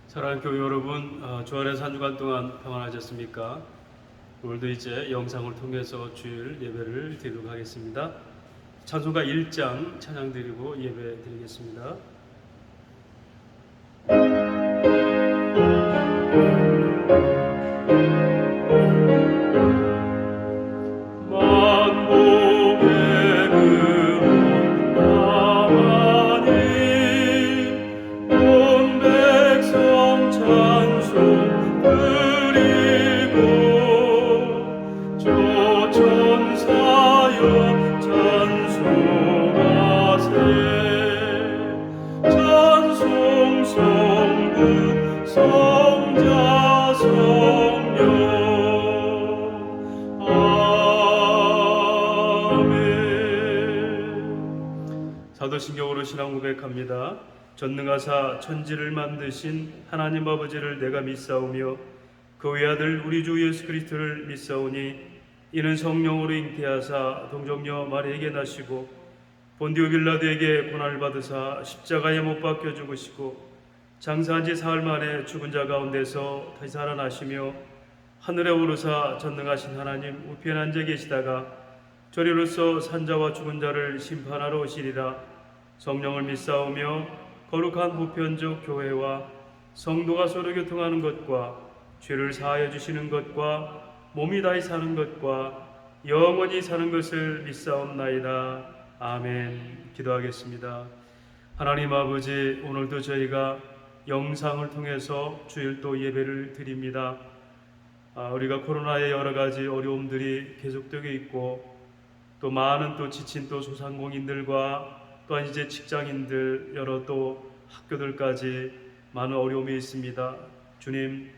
사랑하는 교회 여러분, 주 안에서 한 주간 동안 평안하셨습니까? 오늘도 이제 영상을 통해서 주일 예배를 드리도록 하겠습니다. 찬송가 1장 찬양 드리고 예배 드리겠습니다. 사도신경으로 신앙 고백합니다. 전능하사 천지를 만드신 하나님 아버지를 내가 믿사오며 그 외아들 우리 주 예수 그리스도를 믿사오니 이는 성령으로 잉태하사 동정녀 마리에게 나시고 본디오 빌라도에게 고난을 받으사 십자가에 못 박혀 죽으시고 장사한 지 사흘 만에 죽은 자 가운데서 다시 살아나시며 하늘에 오르사 전능하신 하나님 우편에 앉아 계시다가 저리로서 산자와 죽은 자를 심판하러 오시리라. 성령을 믿사오며 거룩한 보편적 교회와 성도가 서로 교통하는 것과 죄를 사하여 주시는 것과 몸이 다시 사는 것과 영원히 사는 것을 믿사옵나이다. 아멘. 기도하겠습니다. 하나님 아버지, 오늘도 저희가 영상을 통해서 주일도 예배를 드립니다. 우리가 코로나의 여러 가지 어려움들이 계속되고 있고 또 많은 또 지친 또 소상공인들과 또한 이제 직장인들 여러 또 학교들까지 많은 어려움이 있습니다. 주님,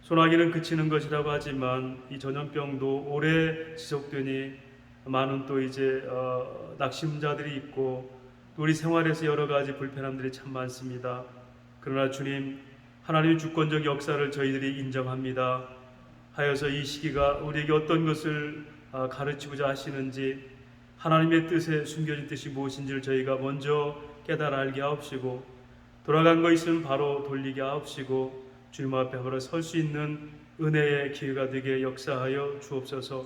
소나기는 그치는 것이라고 하지만 이 전염병도 오래 지속되니 많은 또 이제 낙심자들이 있고 또 우리 생활에서 여러 가지 불편함들이 참 많습니다. 그러나 주님, 하나님의 주권적 역사를 저희들이 인정합니다. 하여서 이 시기가 우리에게 어떤 것을 가르치고자 하시는지 하나님의 뜻에 숨겨진 뜻이 무엇인지를 저희가 먼저 깨달아 알게 하옵시고 돌아간 거 있으면 바로 돌리게 하옵시고 주님 앞에 바로 설 수 있는 은혜의 기회가 되게 역사하여 주옵소서.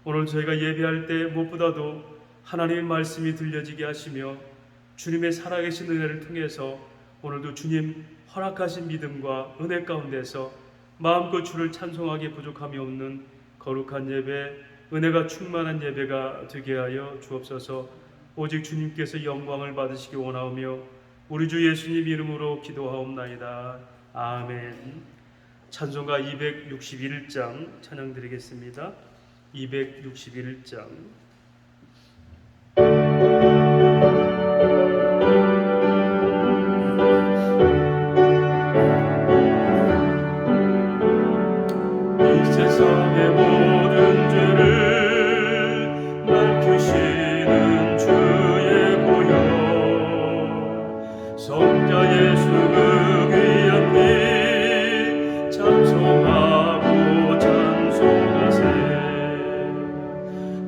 오늘 저희가 예배할 때 무엇보다도 하나님의 말씀이 들려지게 하시며 주님의 살아계신 은혜를 통해서 오늘도 주님 허락하신 믿음과 은혜 가운데서 마음껏 주를 찬송하기에 부족함이 없는 거룩한 예배, 은혜가 충만한 예배가 되게 하여 주옵소서. 오직 주님께서 영광을 받으시기 원하오며 우리 주 예수님 이름으로 기도하옵나이다. 아멘. 찬송가 261장 찬양 드리겠습니다. 261장. 세상의 모든 죄를 밝히시는 주의 보혈 성자 예수 그 귀한 피 찬송하고 찬송하세.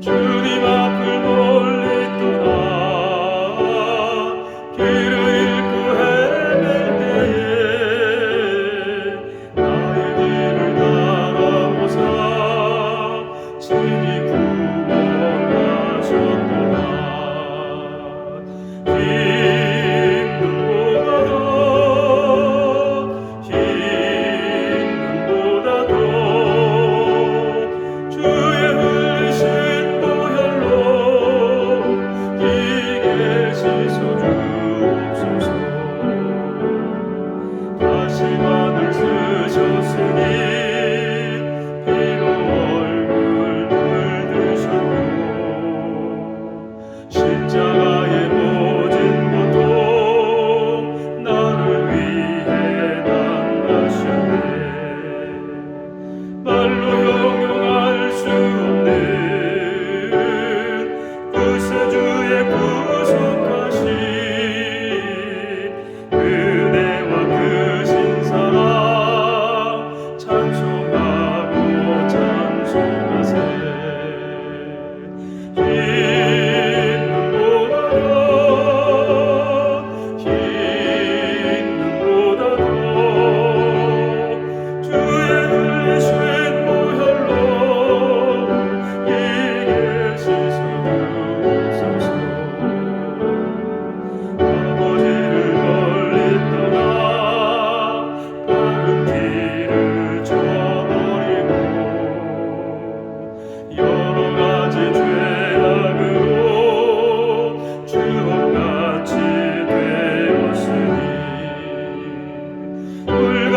주님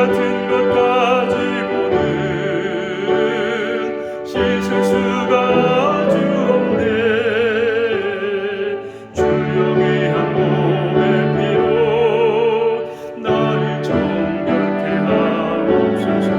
같은 것 가지고는 씻을 수가 아주 없네. 주여 귀한 몸의 피로 나를 정결케 하옵소서.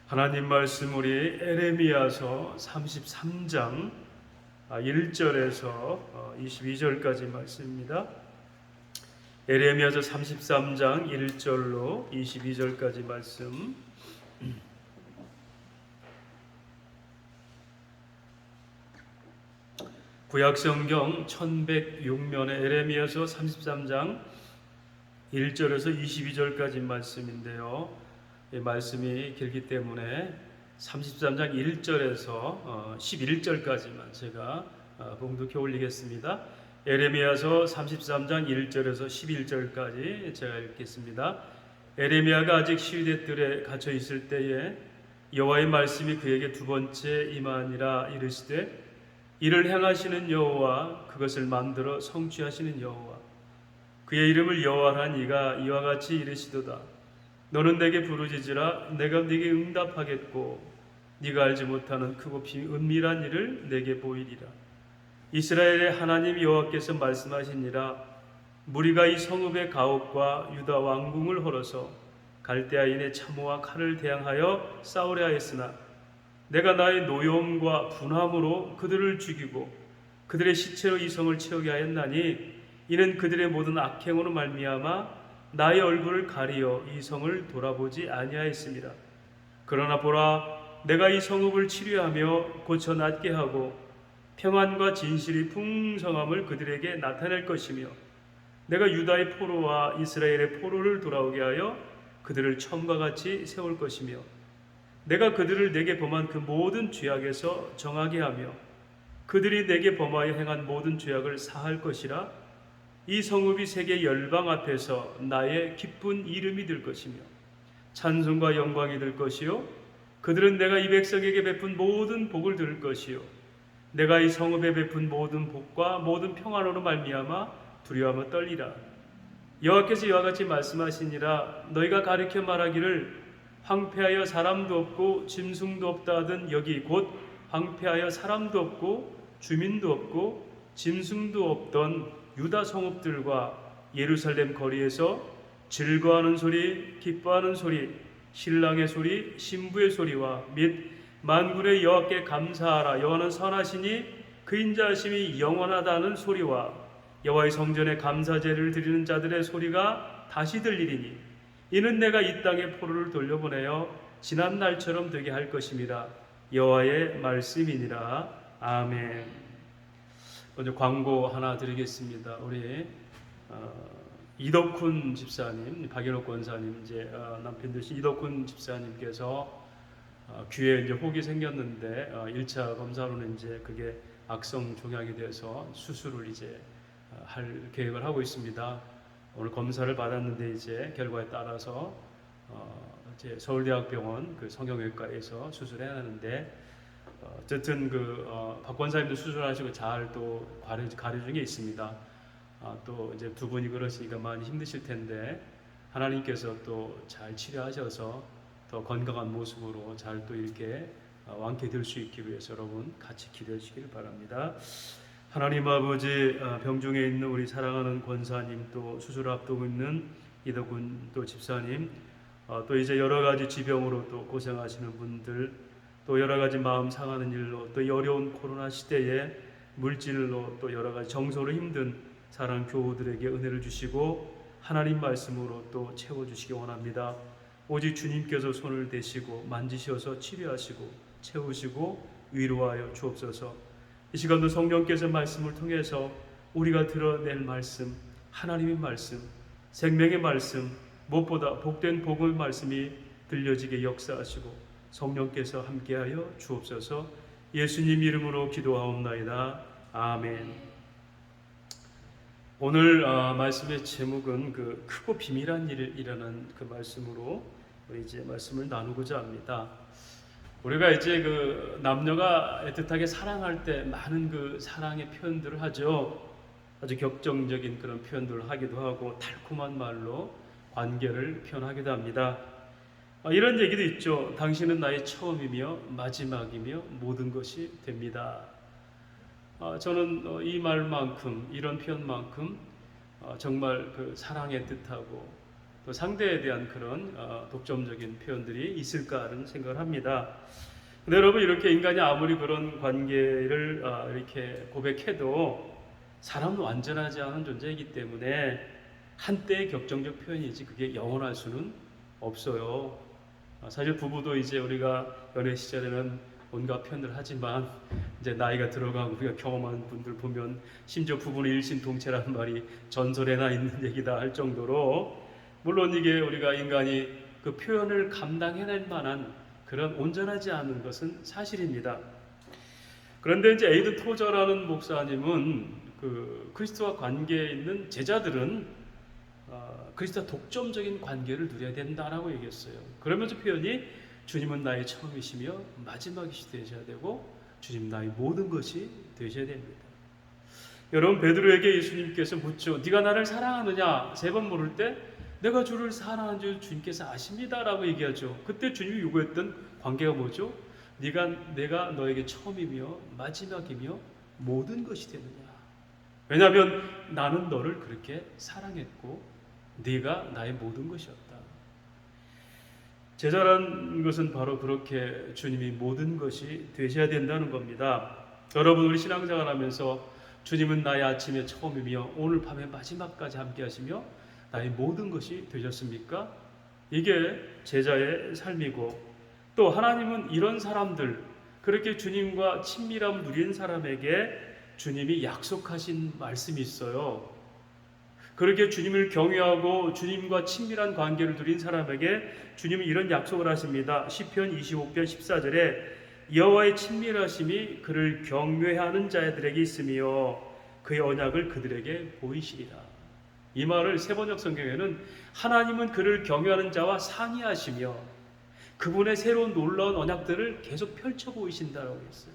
하나님 말씀 우리 에레미야서 33장 1절에서 22절까지 말씀입니다. 에레미야서 33장 1절로 22절까지 말씀. 구약성경 1106면에 에레미야서 33장 1절에서 22절까지 말씀인데요. 이 말씀이 길기 때문에 33장 1절에서 11절까지만 제가 봉독해 올리겠습니다. 에레미야서 33장 1절에서 11절까지 제가 읽겠습니다. 에레미야가 아직 시위대 뜰에 갇혀 있을 때에 여호와의 말씀이 그에게 두 번째 임하니라. 이르시되 이를 행하시는 여호와, 그것을 만들어 성취하시는 여호와, 그의 이름을 여호와란 이가 이와 같이 이르시도다. 너는 내게 부르짖으라. 내가 네게 응답하겠고 네가 알지 못하는 크고 은밀한 일을 내게 보이리라. 이스라엘의 하나님 여호와께서 말씀하시니라. 무리가 이 성읍의 가옥과 유다 왕궁을 헐어서 갈대아인의 참호와 칼을 대항하여 싸우려 하였으나 내가 나의 노여움과 분함으로 그들을 죽이고 그들의 시체로 이 성을 채우게 하였나니 이는 그들의 모든 악행으로 말미암아 나의 얼굴을 가리어 이 성을 돌아보지 아니하였습니다. 그러나 보라, 내가 이 성읍을 치료하며 고쳐 낫게 하고 평안과 진실이 풍성함을 그들에게 나타낼 것이며 내가 유다의 포로와 이스라엘의 포로를 돌아오게 하여 그들을 처음과 같이 세울 것이며 내가 그들을 내게 범한 그 모든 죄악에서 정하게 하며 그들이 내게 범하여 행한 모든 죄악을 사할 것이라. 이 성읍이 세계 열방 앞에서 나의 기쁜 이름이 될 것이며 찬송과 영광이 될 것이요 그들은 내가 이 백성에게 베푼 모든 복을 들을 것이요 내가 이 성읍에 베푼 모든 복과 모든 평안으로 말미암아 두려워하며 떨리라. 여호와께서 이와 같이 말씀하시니라. 너희가 가리켜 말하기를 황폐하여 사람도 없고 짐승도 없다 하던 여기 곧 황폐하여 사람도 없고 주민도 없고 짐승도 없던 유다 성읍들과 예루살렘 거리에서 즐거워하는 소리, 기뻐하는 소리, 신랑의 소리, 신부의 소리와 및 만군의 여호와께 감사하라. 여호와는 선하시니 그 인자하심이 영원하다는 소리와 여호와의 성전에 감사제를 드리는 자들의 소리가 다시 들리리니 이는 내가 이 땅에 포로를 돌려보내어 지난 날처럼 되게 할 것임이라. 여호와의 말씀이니라. 아멘. 먼저 광고 하나 드리겠습니다. 우리 이덕훈 집사님, 박연옥 권사님 이제 남편 되신 이덕훈 집사님께서 귀에 이제 혹이 생겼는데 1차 검사로는 이제 그게 악성 종양이 돼서 수술을 이제 할 계획을 하고 있습니다. 오늘 검사를 받았는데 이제 결과에 따라서 이제 서울대학병원 그 성형외과에서 수술해야 하는데 어쨌든 박 권사님도 수술하시고 잘 또 가려 중에 있습니다. 또 이제 두 분이 그러시니까 많이 힘드실 텐데 하나님께서 또 잘 치료하셔서 더 건강한 모습으로 잘 또 이렇게 완쾌될 수 있기 위해서 여러분 같이 기도해 주시길 바랍니다. 하나님 아버지, 병중에 있는 우리 사랑하는 권사님, 또 수술 앞두고 있는 이덕훈 또 집사님, 또 이제 여러 가지 지병으로 또 고생하시는 분들, 또 여러 가지 마음 상하는 일로, 또 이 어려운 코로나 시대에 물질로 또 여러 가지 정서로 힘든 사랑 교우들에게 은혜를 주시고 하나님 말씀으로 또 채워주시기 원합니다. 오직 주님께서 손을 대시고 만지셔서 치료하시고 채우시고 위로하여 주옵소서. 이 시간도 성령께서 말씀을 통해서 우리가 들어낼 말씀, 하나님의 말씀, 생명의 말씀, 무엇보다 복된 복음의 말씀이 들려지게 역사하시고 성령께서 함께하여 주옵소서. 예수님 이름으로 기도하옵나이다. 아멘. 오늘 말씀의 제목은 그 크고 비밀한 일이라는 그 말씀으로 우리 이제 말씀을 나누고자 합니다. 우리가 이제 그 남녀가 애틋하게 사랑할 때 많은 그 사랑의 표현들을 하죠. 아주 격정적인 그런 표현들을 하기도 하고 달콤한 말로 관계를 표현하기도 합니다. 이런 얘기도 있죠. 당신은 나의 처음이며 마지막이며 모든 것이 됩니다. 저는 이 말만큼, 이런 표현만큼 정말 그 사랑의 뜻하고 또 상대에 대한 그런 독점적인 표현들이 있을까 하는 생각을 합니다. 근데 여러분, 이렇게 인간이 아무리 그런 관계를 이렇게 고백해도 사람은 완전하지 않은 존재이기 때문에 한때의 격정적 표현이지 그게 영원할 수는 없어요. 사실 부부도 이제 우리가 연애 시절에는 온갖 표현을 하지만 이제 나이가 들어가고 우리가 경험한 분들 보면 심지어 부부는 일심동체라는 말이 전설에나 있는 얘기다 할 정도로, 물론 이게 우리가 인간이 그 표현을 감당해낼 만한 그런 온전하지 않은 것은 사실입니다. 그런데 이제 에이든 토저라는 목사님은 그 그리스도와 관계에 있는 제자들은 그리스도와 독점적인 관계를 누려야 된다라고 얘기했어요. 그러면서 표현이 주님은 나의 처음이시며 마지막이시 되셔야 되고 주님 나의 모든 것이 되셔야 됩니다. 여러분, 베드로에게 예수님께서 묻죠. 네가 나를 사랑하느냐? 3번 물을 때 내가 주를 사랑하는 줄 주님께서 아십니다라고 얘기하죠. 그때 주님이 요구했던 관계가 뭐죠? 내가 너에게 처음이며 마지막이며 모든 것이 되느냐? 왜냐하면 나는 너를 그렇게 사랑했고 네가 나의 모든 것이었다. 제자라는 것은 바로 그렇게 주님이 모든 것이 되셔야 된다는 겁니다. 여러분, 우리 신앙생활 하면서 주님은 나의 아침의 처음이며 오늘 밤의 마지막까지 함께 하시며 나의 모든 것이 되셨습니까? 이게 제자의 삶이고, 또 하나님은 이런 사람들, 그렇게 주님과 친밀함을 누린 사람에게 주님이 약속하신 말씀이 있어요. 그렇게 주님을 경외하고 주님과 친밀한 관계를 누린 사람에게 주님은 이런 약속을 하십니다. 시편 25편 14절에 여호와의 친밀하심이 그를 경외하는 자들에게 있으며 그의 언약을 그들에게 보이시리라. 이 말을 세번역 성경에는 하나님은 그를 경외하는 자와 상의하시며 그분의 새로운 놀라운 언약들을 계속 펼쳐 보이신다라고 했어요.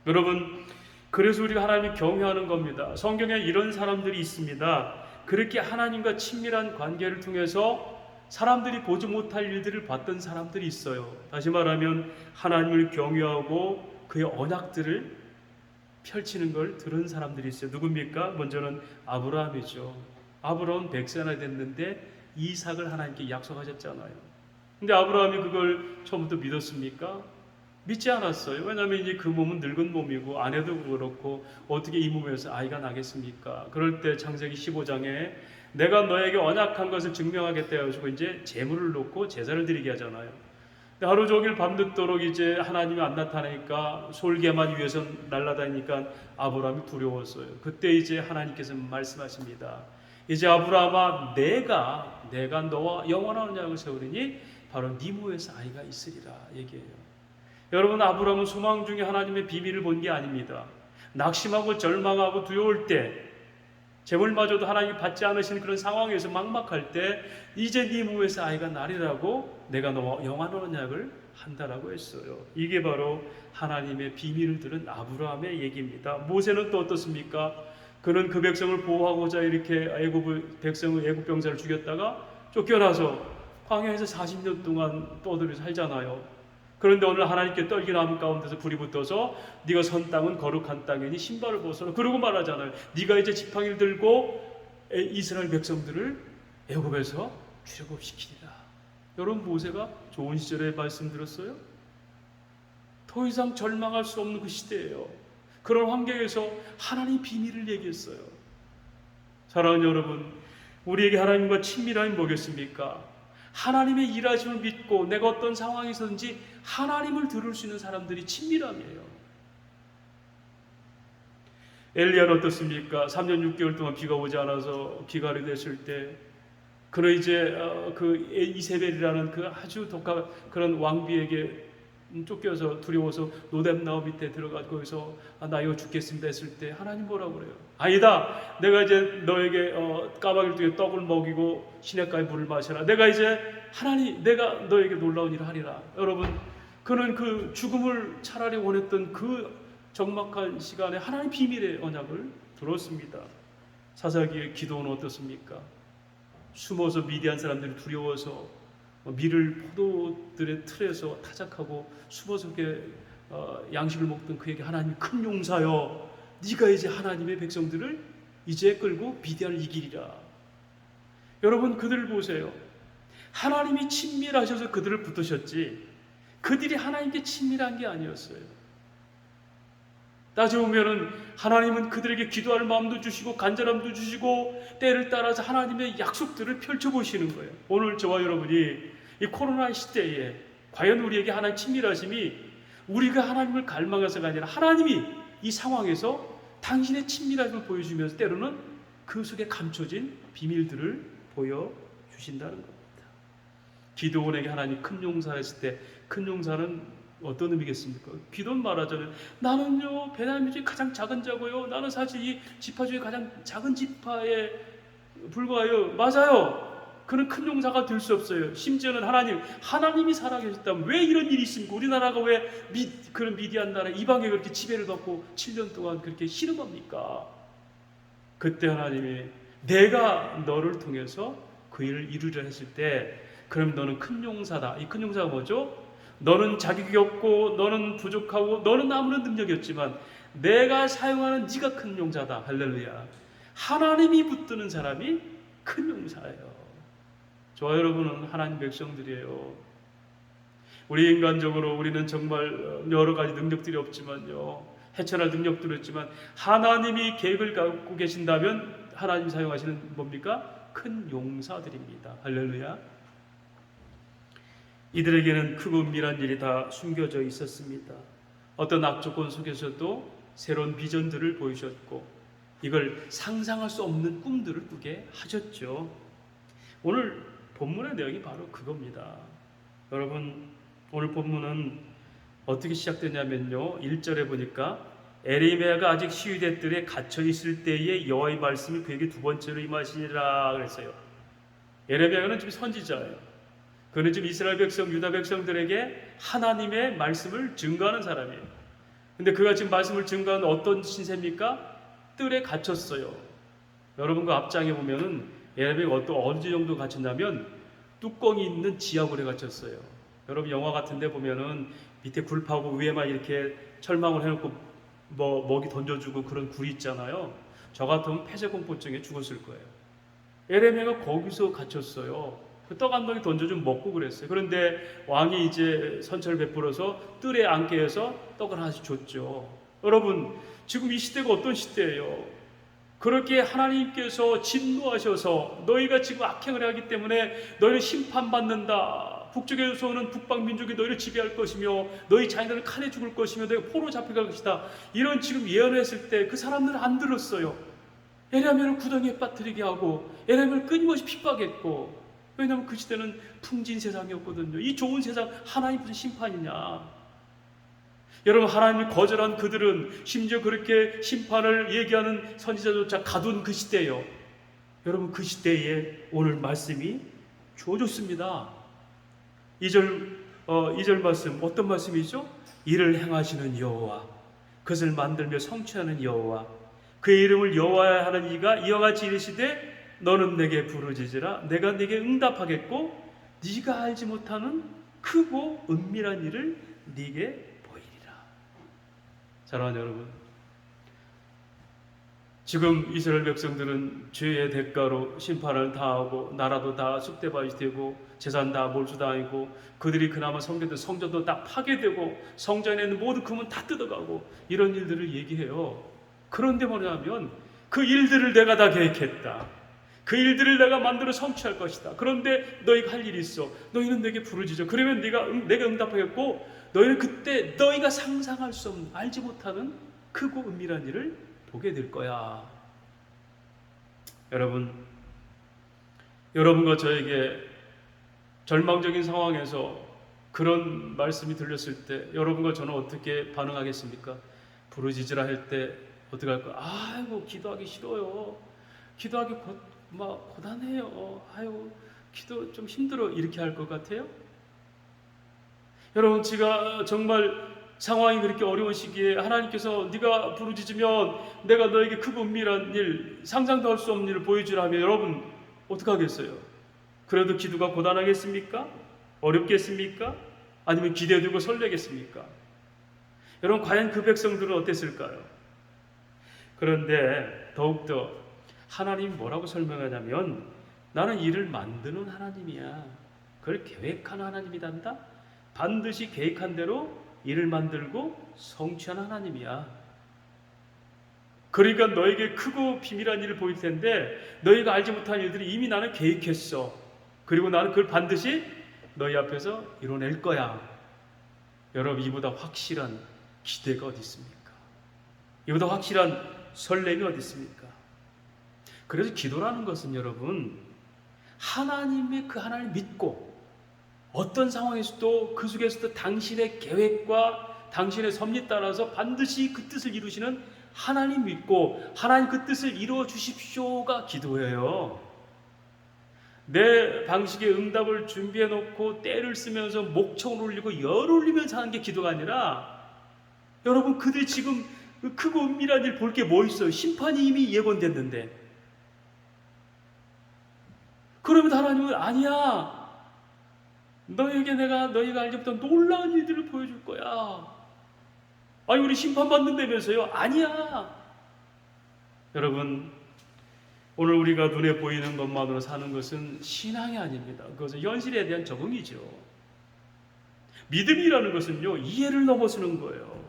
여러분, 그래서 우리가 하나님을 경외하는 겁니다. 성경에 이런 사람들이 있습니다. 그렇게 하나님과 친밀한 관계를 통해서 사람들이 보지 못할 일들을 봤던 사람들이 있어요. 다시 말하면 하나님을 경외하고 그의 언약들을 펼치는 걸 들은 사람들이 있어요. 누굽니까? 먼저는 아브라함이죠. 아브라함은 100세나 됐는데 이삭을 하나님께 약속하셨잖아요. 근데 아브라함이 그걸 처음부터 믿었습니까? 믿지 않았어요. 왜냐하면 이제 그 몸은 늙은 몸이고 아내도 그렇고 어떻게 이 몸에서 아이가 나겠습니까? 그럴 때 창세기 15장에 내가 너에게 언약한 것을 증명하겠다 해가지고 이제 제물을 놓고 제사를 드리게 하잖아요. 근데 하루 종일 밤늦도록 이제 하나님이 안 나타나니까 솔개만 위에서 날아다니니까 아브라함이 두려웠어요. 그때 이제 하나님께서 말씀하십니다. 이제 아브라함아, 내가 너와 영원한 언약을 세우리니 바로 네 몸에서 아이가 있으리라 얘기해요. 여러분, 아브라함은 소망 중에 하나님의 비밀을 본 게 아닙니다. 낙심하고 절망하고 두려울 때, 재물마저도 하나님이 받지 않으신 그런 상황에서 막막할 때 이제 네 몸에서 아이가 나리라고 내가 너와 영원한 언약을 한다라고 했어요. 이게 바로 하나님의 비밀을 들은 아브라함의 얘기입니다. 모세는 또 어떻습니까? 그는 그 백성을 보호하고자 이렇게 애굽 병사를 죽였다가 쫓겨나서 광야에서 40년 동안 떠들이 살잖아요. 그런데 오늘 하나님께 떨기나무 가운데서 불이 붙어서 네가 선 땅은 거룩한 땅이니 신발을 벗어라. 그러고 말하잖아요. 네가 이제 지팡이를 들고 이스라엘 백성들을 애굽에서 출애굽시키리라. 여러분, 모세가 좋은 시절에 말씀 들었어요? 더 이상 절망할 수 없는 그 시대예요. 그런 환경에서 하나님의 비밀을 얘기했어요. 사랑하는 여러분, 우리에게 하나님과 친밀함이 뭐겠습니까? 하나님의 일하심을 믿고 내가 어떤 상황에서든지 하나님을 들을 수 있는 사람들이 친밀함이에요. 엘리야는 어떻습니까? 3년 6개월 동안 비가 오지 않아서 기갈이 됐을 때 그는 이제 그 이세벨이라는 그 아주 독한 그런 왕비에게 쫓겨서 두려워서 노뎀나무 밑에 들어가 거기서 나 이거 죽겠습니다 했을 때 하나님 뭐라고 그래요? 아니다. 내가 이제 너에게 까마귀를 두개 떡을 먹이고 시냇가에 물을 마셔라. 내가 이제 하나님 내가 너에게 놀라운 일을 하리라. 여러분, 그는 그 죽음을 차라리 원했던 그 적막한 시간에 하나님 비밀의 언약을 들었습니다. 사사기의 기도는 어떻습니까? 숨어서 미디안 사람들이 두려워서 밀을 포도들의 틀에서 타작하고 숨어서 그렇게 양식을 먹던 그에게 하나님 큰 용사여, 네가 이제 하나님의 백성들을 이제 끌고 미디안을 이기리라. 여러분, 그들을 보세요. 하나님이 친밀하셔서 그들을 붙드셨지 그들이 하나님께 친밀한 게 아니었어요. 따져보면은 하나님은 그들에게 기도할 마음도 주시고 간절함도 주시고 때를 따라서 하나님의 약속들을 펼쳐보시는 거예요. 오늘 저와 여러분이 이 코로나 시대에 과연 우리에게 하나님 친밀하심이 우리가 하나님을 갈망해서가 아니라 하나님이 이 상황에서 당신의 친밀함을 보여주면서 때로는 그 속에 감춰진 비밀들을 보여주신다는 겁니다. 기드온에게 하나님 큰 용사했을 때 큰 용사는 어떤 의미겠습니까? 기도는 말하잖아요. 나는요 베냐민 중에 가장 작은 자고요. 나는 사실 이 지파 중에 가장 작은 지파에 불과해요. 맞아요. 그는 큰 용사가 될 수 없어요. 심지어는 하나님이 살아계셨다면 왜 이런 일이 있습니까? 우리나라가 왜 그런 미디안 나라 이방에 그렇게 지배를 받고 7년 동안 그렇게 희롱합니까? 그때 하나님이 내가 너를 통해서 그 일을 이루려 했을 때 그럼 너는 큰 용사다. 이 큰 용사가 뭐죠? 너는 자격이 없고 너는 부족하고 너는 아무런 능력이 없지만 내가 사용하는 네가 큰 용사다. 할렐루야. 하나님이 붙드는 사람이 큰 용사예요. 저와 여러분은 하나님 백성들이에요. 우리 인간적으로 우리는 정말 여러 가지 능력들이 없지만요, 헤쳐날 능력들이 없지만 하나님이 계획을 갖고 계신다면 하나님 사용하시는 뭡니까? 큰 용사들입니다. 할렐루야. 이들에게는 크고 은밀한 일이 다 숨겨져 있었습니다. 어떤 악조건 속에서도 새로운 비전들을 보이셨고 이걸 상상할 수 없는 꿈들을 꾸게 하셨죠. 오늘 본문의 내용이 바로 그겁니다. 여러분, 오늘 본문은 어떻게 시작되냐면요, 1절에 보니까 에레미야가 아직 시위대 뜰에 갇혀 있을 때에 여호와의 말씀이 그에게 두 번째로 임하시니라 그랬어요. 에레미야는 지금 선지자예요. 그는 지금 이스라엘 백성, 유다 백성들에게 하나님의 말씀을 증거하는 사람이에요. 근데 그가 지금 말씀을 증거하는 어떤 신세입니까? 뜰에 갇혔어요. 여러분, 그 앞장에 보면은 에레미야가 어느 정도 갇혔냐면 뚜껑이 있는 지하굴에 갇혔어요. 여러분, 영화 같은 데 보면은 밑에 굴 파고 위에만 이렇게 철망을 해놓고 먹이 던져주고 그런 굴이 있잖아요. 저 같으면 폐쇄공포증에 죽었을 거예요. 에레미야가 거기서 갇혔어요. 그 떡 한 덩이 던져주면 먹고 그랬어요. 그런데 왕이 이제 선처를 베풀어서 뜰에 앉게 해서 떡을 하나씩 줬죠. 여러분, 지금 이 시대가 어떤 시대예요? 그렇게 하나님께서 진노하셔서 너희가 지금 악행을 하기 때문에 너희를 심판받는다. 북쪽에서 오는 북방민족이 너희를 지배할 것이며 너희 자녀들은 칼에 죽을 것이며 너희가 포로 잡혀갈 것이다. 이런 지금 예언을 했을 때 그 사람들은 안 들었어요. 에레미야를 구덩이에 빠뜨리게 하고 에레미야를 끊임없이 핍박했고, 왜냐하면 그 시대는 풍진 세상이었거든요. 이 좋은 세상 하나님 무슨 심판이냐. 여러분, 하나님을 거절한 그들은 심지어 그렇게 심판을 얘기하는 선지자조차 가둔 그 시대예요. 여러분, 그 시대에 오늘 말씀이 주어졌습니다. 2절 말씀, 어떤 말씀이죠? 이를 행하시는 여호와, 그것을 만들며 성취하는 여호와, 그의 이름을 여호와야 하는 이가 이와 같이 이르시되 너는 내게 부르짖으라 내가 네게 응답하겠고 네가 알지 못하는 크고 은밀한 일을 네게 보이리라. 사랑하는 여러분, 지금 이스라엘 백성들은 죄의 대가로 심판을 당하고 나라도 다 쑥대밭이 되고 재산 다 몰수당하고 그들이 그나마 섬겼던 성전도 다 파괴되고 성전에 있는 모든 금은 다 뜯어가고 이런 일들을 얘기해요. 그런데 뭐냐면 그 일들을 내가 다 계획했다. 그 일들을 내가 만들어 성취할 것이다. 그런데 너희가 할 일이 있어. 너희는 내게 부르짖어. 그러면 내가 응답하겠고 너희는 그때 너희가 상상할 수 없는, 알지 못하는 크고 은밀한 일을 보게 될 거야. 여러분, 여러분과 저에게 절망적인 상황에서 그런 말씀이 들렸을 때 여러분과 저는 어떻게 반응하겠습니까? 부르짖으라 할 때 어떻게 할까요? 아이고 기도하기 싫어요. 기도하기 고단해요. 아유 기도 좀 힘들어. 이렇게 할 것 같아요? 여러분, 제가 정말 상황이 그렇게 어려운 시기에 하나님께서 네가 부르짖으면 내가 너에게 크고 은밀한 일, 상상도 할 수 없는 일을 보여주라면 여러분 어떻게 하겠어요? 그래도 기도가 고단하겠습니까? 어렵겠습니까? 아니면 기대되고 설레겠습니까? 여러분, 과연 그 백성들은 어땠을까요? 그런데 더욱더 하나님이 뭐라고 설명하냐면 나는 일을 만드는 하나님이야. 그걸 계획하는 하나님이단다. 반드시 계획한 대로 일을 만들고 성취하는 하나님이야. 그러니까 너에게 크고 비밀한 일을 보일 텐데 너희가 알지 못한 일들이 이미 나는 계획했어. 그리고 나는 그걸 반드시 너희 앞에서 이뤄낼 거야. 여러분, 이보다 확실한 기대가 어디 있습니까? 이보다 확실한 설렘이 어디 있습니까? 그래서 기도라는 것은 여러분, 하나님의 그 하나님을 믿고 어떤 상황에서도 그 속에서도 당신의 계획과 당신의 섭리에 따라서 반드시 그 뜻을 이루시는 하나님 믿고 하나님 그 뜻을 이루어 주십시오가 기도예요. 내 방식의 응답을 준비해 놓고 때를 쓰면서 목청을 올리고 열 올리면서 하는 게 기도가 아니라 여러분, 그들이 지금 크고 은밀한 일 볼 게 뭐 있어요? 심판이 이미 예언됐는데. 그러면 하나님은 아니야, 너희가 알지 못한 놀라운 일들을 보여줄 거야. 아니 우리 심판받는다면서요? 아니야. 여러분, 오늘 우리가 눈에 보이는 것만으로 사는 것은 신앙이 아닙니다. 그것은 현실에 대한 적응이죠. 믿음이라는 것은요, 이해를 넘어서는 거예요.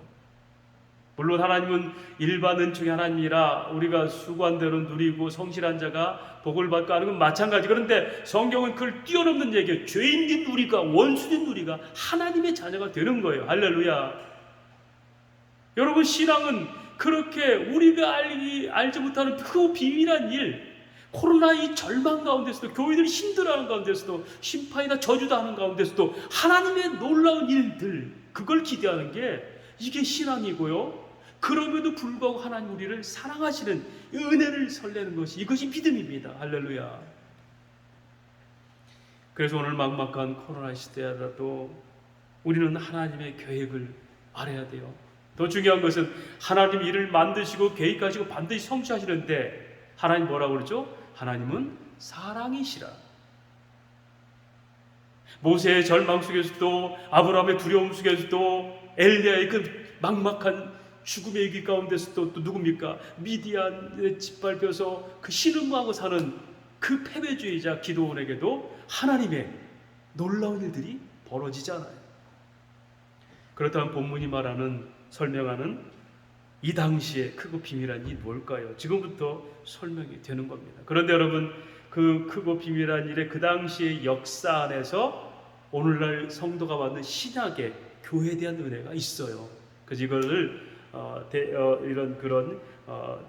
물론 하나님은 일반 은총의 하나님이라 우리가 수고한 대로 누리고 성실한 자가 복을 받고 하는 건 마찬가지. 그런데 성경은 그걸 뛰어넘는 얘기예요. 죄인인 우리가, 원수인 우리가 하나님의 자녀가 되는 거예요. 할렐루야. 여러분, 신앙은 그렇게 우리가 알지 못하는 크고 비밀한 일, 코로나 이 절망 가운데서도, 교회들이 힘들어하는 가운데서도, 심판이나 저주도 하는 가운데서도 하나님의 놀라운 일들, 그걸 기대하는 게 이게 신앙이고요. 그럼에도 불구하고 하나님 우리를 사랑하시는 은혜를 설레는 것이, 이것이 믿음입니다. 할렐루야. 그래서 오늘 막막한 코로나 시대라도 우리는 하나님의 계획을 알아야 돼요. 더 중요한 것은 하나님 일을 만드시고 계획하시고 반드시 성취하시는데 하나님 뭐라고 그러죠? 하나님은 사랑이시라. 모세의 절망 속에서도, 아브라함의 두려움 속에서도, 엘리야의 그 막막한 죽음의 위기 가운데서도 또 누굽니까? 미디안에 짓밟혀서 그 신음하고 사는 그 패배주의자 기드온에게도 하나님의 놀라운 일들이 벌어지잖아요. 그렇다면 본문이 설명하는 이 당시에 크고 비밀한 일이 뭘까요? 지금부터 설명이 되는 겁니다. 그런데 여러분, 그 크고 비밀한 일의 그 당시의 역사 안에서 오늘날 성도가 받는 신약의 교회에 대한 은혜가 있어요. 그래서 이걸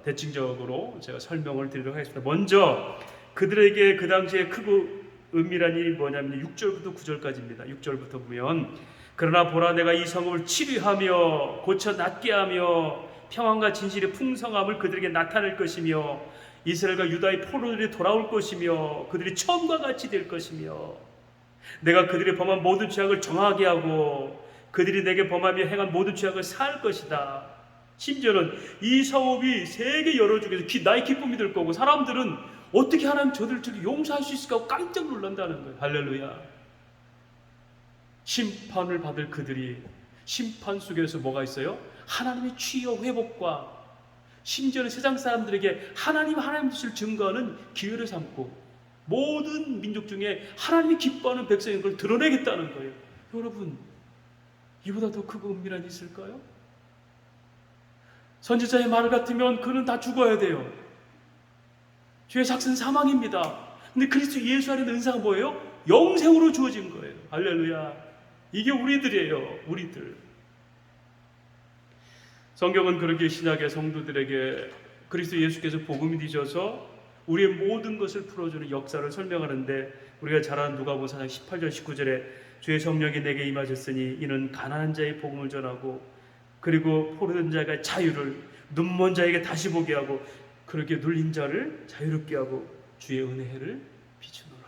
대칭적으로 제가 설명을 드리도록 하겠습니다. 먼저 그들에게 그 당시에 크고 은밀한 일이 뭐냐면 6절부터 9절까지입니다. 6절부터 보면, 그러나 보라, 내가 이 성읍을 치료하며 고쳐 낫게 하며 평안과 진실의 풍성함을 그들에게 나타낼 것이며 이스라엘과 유다의 포로들이 돌아올 것이며 그들이 처음과 같이 될 것이며 내가 그들의 범한 모든 죄악을 정하게 하고 그들이 내게 범하며 행한 모든 죄악을 사할 것이다. 심지어는 이 성읍이 세계 여러 중에서 나의 기쁨이 될 거고 사람들은 어떻게 하나님 저들을 용서할 수 있을까 하고 깜짝 놀란다는 거예요. 할렐루야. 심판을 받을 그들이 심판 속에서 뭐가 있어요? 하나님의 치유 회복과 심지어는 세상 사람들에게 하나님 뜻을 증거하는 기회를 삼고 모든 민족 중에 하나님이 기뻐하는 백성인 걸 드러내겠다는 거예요. 여러분, 이보다 더 크고 은밀한 일이 있을까요? 선지자의 말 같으면 그는 다 죽어야 돼요. 죄의 삭은 사망입니다. 근데 그리스도 예수 안에 은사가 뭐예요? 영생으로 주어진 거예요. 할렐루야. 이게 우리들이에요. 우리들. 성경은 그렇게 신약의 성도들에게 그리스도 예수께서 복음이 되셔서 우리의 모든 것을 풀어주는 역사를 설명하는데, 우리가 잘 아는 누가복음 4장 18절 19절에 주의 성령이 내게 임하셨으니 이는 가난한 자의 복음을 전하고, 그리고 포로된 자가 자유를, 눈먼 자에게 다시 보게 하고, 그렇게 눌린 자를 자유롭게 하고 주의 은혜를 비추노라.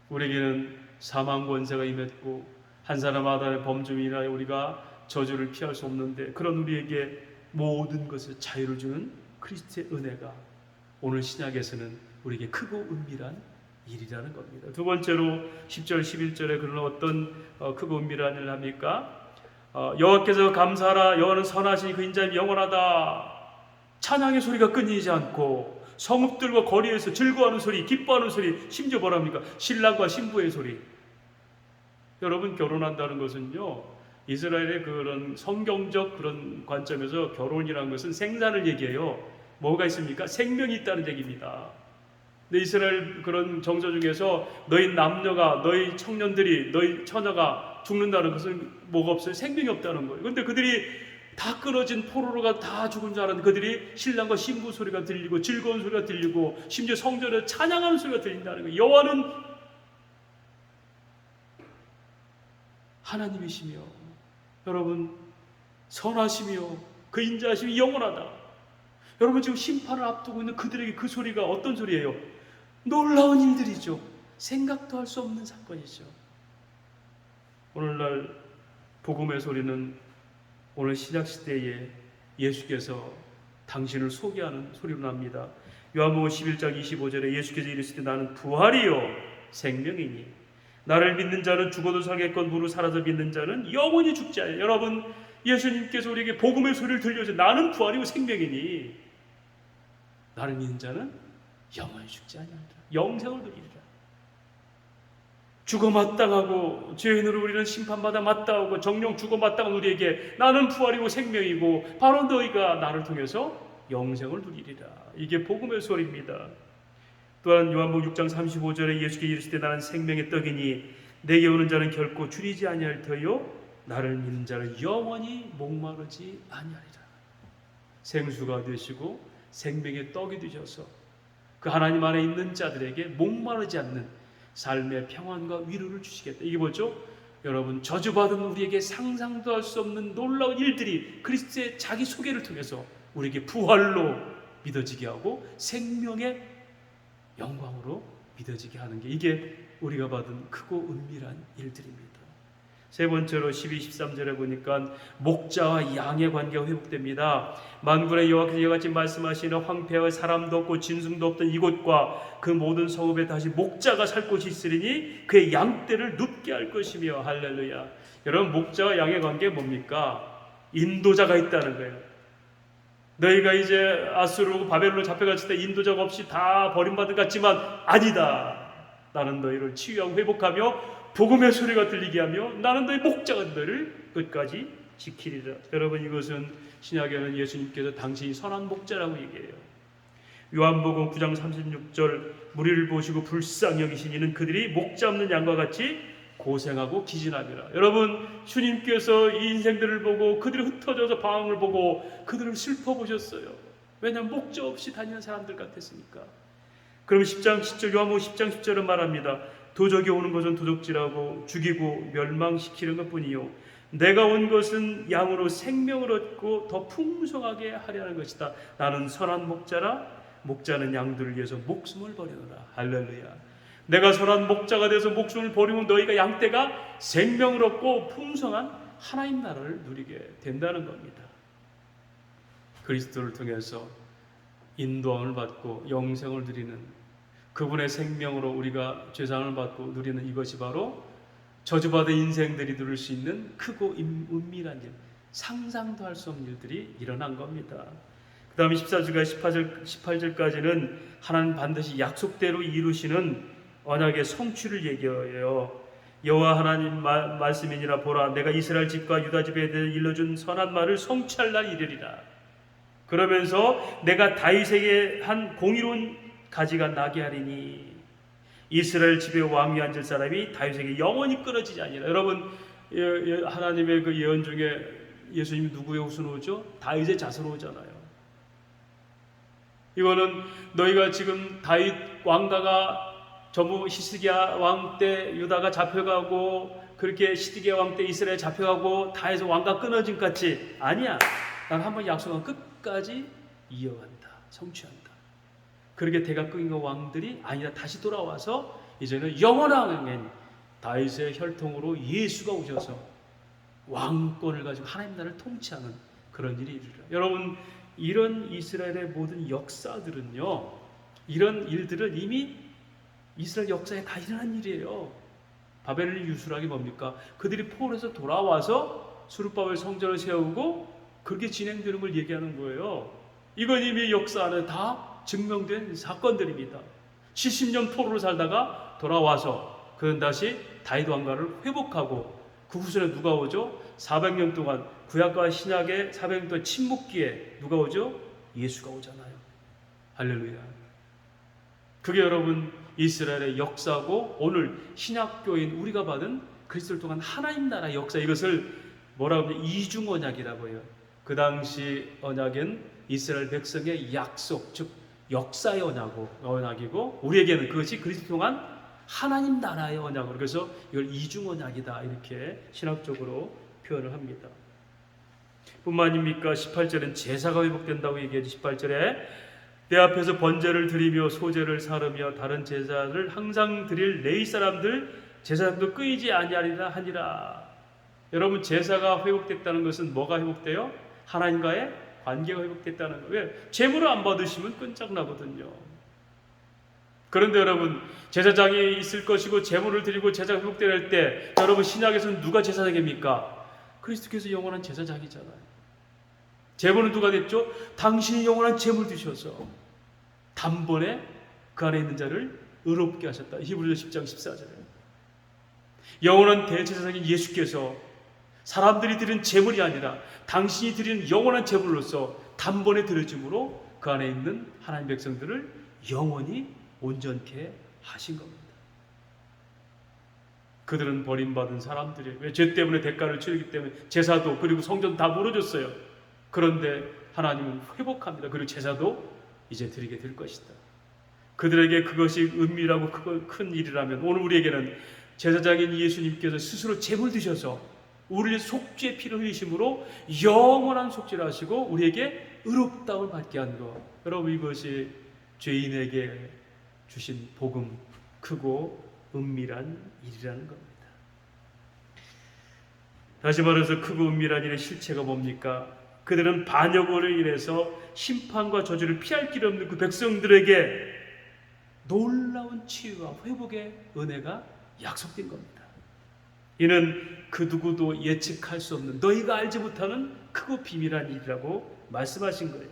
우리에게는 사망 권세가 임했고 한 사람마다의 범죄로 인하여 우리가 저주를 피할 수 없는데, 그런 우리에게 모든 것을 자유를 주는 그리스도의 은혜가 오늘 신약에서는 우리에게 크고 은밀한 일이라는 겁니다. 두 번째로 10절 11절에 그런 어떤 크고 은밀한 일을 합니까? 여호와께서 감사하라. 여호와는 선하시니 그 인자는 영원하다. 찬양의 소리가 끊이지 않고 성읍들과 거리에서 즐거워하는 소리, 기뻐하는 소리, 심지어 뭐랍니까? 신랑과 신부의 소리. 여러분, 결혼한다는 것은요, 이스라엘의 그런 성경적 그런 관점에서 결혼이라는 것은 생산을 얘기해요. 뭐가 있습니까? 생명이 있다는 얘기입니다. 근데 이스라엘 그런 정서 중에서 너희 남녀가, 너희 청년들이, 너희 처녀가 죽는다는 것은 뭐가 없어요? 생명이 없다는 거예요. 근데 그들이 다 끊어진 포로로가 다 죽은 줄 알았는데, 그들이 신랑과 신부 소리가 들리고 즐거운 소리가 들리고 심지어 성전에 찬양하는 소리가 들린다는 거예요. 여호와는 하나님이시며, 여러분, 선하시며 그 인자하심이 영원하다. 여러분, 지금 심판을 앞두고 있는 그들에게 그 소리가 어떤 소리예요? 놀라운 일들이죠. 생각도 할 수 없는 사건이죠. 오늘날 복음의 소리는 오늘 신약시대에 예수께서 당신을 소개하는 소리로 납니다. 요한복음 11장 25절에 예수께서 이르시되 나는 부활이요 생명이니 나를 믿는 자는 죽어도 살겠건 무릇 살아서 믿는 자는 영원히 죽지 아니하리라. 여러분, 예수님께서 우리에게 복음의 소리를 들려줘. 나는 부활이고 생명이니 나를 믿는 자는 영원히 죽지 아니하리라. 영생을 누리리라. 죽어 마땅하고 죄인으로 우리는 심판받아 마땅하고 정령 죽어 마땅한 우리에게 나는 부활이고 생명이고 바로 너희가 나를 통해서 영생을 누리리라. 이게 복음의 소리입니다. 또한 요한복음 6장 35절에 예수께서 이르시되 나는 생명의 떡이니 내게 오는 자는 결코 줄이지 아니할 터요 나를 믿는 자는 영원히 목마르지 아니하리라. 생수가 되시고 생명의 떡이 되셔서 그 하나님 안에 있는 자들에게 목마르지 않는 삶의 평안과 위로를 주시겠다. 이게 뭐죠? 여러분, 저주받은 우리에게 상상도 할 수 없는 놀라운 일들이 그리스도의 자기 소개를 통해서 우리에게 부활로 믿어지게 하고 생명의 영광으로 믿어지게 하는 게, 이게 우리가 받은 크고 은밀한 일들입니다. 세 번째로 12, 13절에 보니까 목자와 양의 관계가 회복됩니다. 만군의 여호와께서 이같이 말씀하시는 황폐하여 사람도 없고 진승도 없던 이곳과 그 모든 성읍에 다시 목자가 살 곳이 있으리니 그의 양떼를 눕게 할 것이며. 할렐루야. 여러분, 목자와 양의 관계가 뭡니까? 인도자가 있다는 거예요. 너희가 이제 아수르 바벨론으로 잡혀갔을 때 인도자가 없이 다 버림받은 것 같지만 아니다. 나는 너희를 치유하고 회복하며 복음의 소리가 들리게 하며 나는 너희 목자가 너희를 끝까지 지키리라. 여러분, 이것은 신약에는 예수님께서 당신이 선한 목자라고 얘기해요. 요한복음 9장 36절 무리를 보시고 불쌍히 여기신 이는 그들이 목자 없는 양과 같이 고생하고 기진하리라. 여러분, 주님께서 이 인생들을 보고 그들이 흩어져서 방황을 보고 그들을 슬퍼 보셨어요. 왜냐하면 목자 없이 다니는 사람들 같았으니까. 그럼 10장 10절 요한복음 10장 10절은 말합니다. 도적이 오는 것은 도적질하고 죽이고 멸망시키는 것뿐이요 내가 온 것은 양으로 생명을 얻고 더 풍성하게 하려는 것이다. 나는 선한 목자라. 목자는 양들을 위해서 목숨을 버리노라. 할렐루야. 내가 선한 목자가 돼서 목숨을 버리면 너희가 양떼가 생명을 얻고 풍성한 하나님 나라를 누리게 된다는 겁니다. 그리스도를 통해서 인도함을 받고 영생을 누리는 그분의 생명으로 우리가 죄사함을 받고 누리는 이것이 바로 저주받은 인생들이 누릴 수 있는 크고 은밀한 일, 상상도 할 수 없는 일들이 일어난 겁니다. 그 다음에 14절과 18절까지는 하나님 반드시 약속대로 이루시는 언약의 성취를 얘기해요. 여호와 하나님 말씀이니라. 보라, 내가 이스라엘 집과 유다 집에 대해 일러준 선한 말을 성취할 날 이르리라. 그러면서 내가 다윗에게 한 공의로운 가지가 나게 하리니 이스라엘 집에 왕위 앉을 사람이 다윗에게 영원히 끊어지지 아니라. 여러분, 하나님의 그 예언 중에 예수님이 누구의 후손으로 오죠? 다윗의 자손으로 오잖아요. 이거는 너희가 지금 다윗 왕가가 전부 히스기야 왕 때 유다가 잡혀가고 그렇게 시드기야 왕 때 이스라엘 잡혀가고 다 해서 왕가 끊어진 것 같이 아니야. 난 한번 약속한 끝까지 이어간다. 성취한다. 그렇게 대가 끊긴 왕들이 아니라 다시 돌아와서 이제는 영원한 다윗의 혈통으로 예수가 오셔서 왕권을 가지고 하나님 나라를 통치하는 그런 일이 이르라. 여러분, 이런 이스라엘의 모든 역사들은요, 이런 일들은 이미 이스라엘 역사에 다 일어난 일이에요. 바벨을 유술하기 뭡니까? 그들이 포로에서 돌아와서 수르바벨 성전을 세우고 그렇게 진행되는 걸 얘기하는 거예요. 이건 이미 역사 안에 다 증명된 사건들입니다. 70년 포로로 살다가 돌아와서 그는 다시 다윗 왕가를 회복하고 그 후손에 누가 오죠? 400년 동안 구약과 신약의 400년 동안 침묵기에 누가 오죠? 예수가 오잖아요. 할렐루야. 그게 여러분 이스라엘의 역사고 오늘 신약교인 우리가 받은 그리스도를 통한 하나님 나라의 역사, 이것을 뭐라고 하면 이중 언약이라고 해요. 그 당시 언약은 이스라엘 백성의 약속, 즉 역사의 언약이고 우리에게는 그것이 그리스도 통한 하나님 나라의 언약으로, 그래서 이걸 이중 언약이다 이렇게 신학적으로 표현을 합니다. 뿐만 아닙니까? 18절은 제사가 회복된다고 얘기하죠. 18절에 내 앞에서 번제를 드리며 소제를 사르며 다른 제사를 항상 드릴 레위 사람들 제사장도 끊이지 아니하리라 하니라. 여러분, 제사가 회복됐다는 것은 뭐가 회복돼요? 하나님과의 관계가 회복됐다는 거예요. 제물을 안 받으시면 끈적나거든요. 그런데 여러분, 제사장이 있을 것이고 제물을 드리고 제사가 회복될 때 여러분, 신약에서는 누가 제사장입니까? 그리스도께서 영원한 제사장이잖아요. 제물은 누가 됐죠? 당신이 영원한 제물 드셔서 단번에 그 안에 있는 자를 의롭게 하셨다. 히브리서 10장 14절에 영원한 대제사장인 예수께서 사람들이 드린 제물이 아니라 당신이 드리는 영원한 제물로서 단번에 드려짐으로 그 안에 있는 하나님 백성들을 영원히 온전케 하신 겁니다. 그들은 버림받은 사람들이에요. 왜? 죄 때문에 대가를 치르기 때문에 제사도 그리고 성전 다 무너졌어요. 그런데 하나님은 회복합니다. 그리고 제사도 이제 드리게 될 것이다. 그들에게 그것이 은밀하고 큰 일이라면 오늘 우리에게는 제사장인 예수님께서 스스로 제물 드셔서 우리의 속죄의 피를 흘리심으로 영원한 속죄를 하시고 우리에게 의롭다움을 받게 한 것, 여러분, 이것이 죄인에게 주신 복음, 크고 은밀한 일이라는 겁니다. 다시 말해서 크고 은밀한 일의 실체가 뭡니까? 그들은 반역으로 인해서 심판과 저주를 피할 길 없는 그 백성들에게 놀라운 치유와 회복의 은혜가 약속된 겁니다. 이는 그 누구도 예측할 수 없는, 너희가 알지 못하는 크고 비밀한 일이라고 말씀하신 거예요.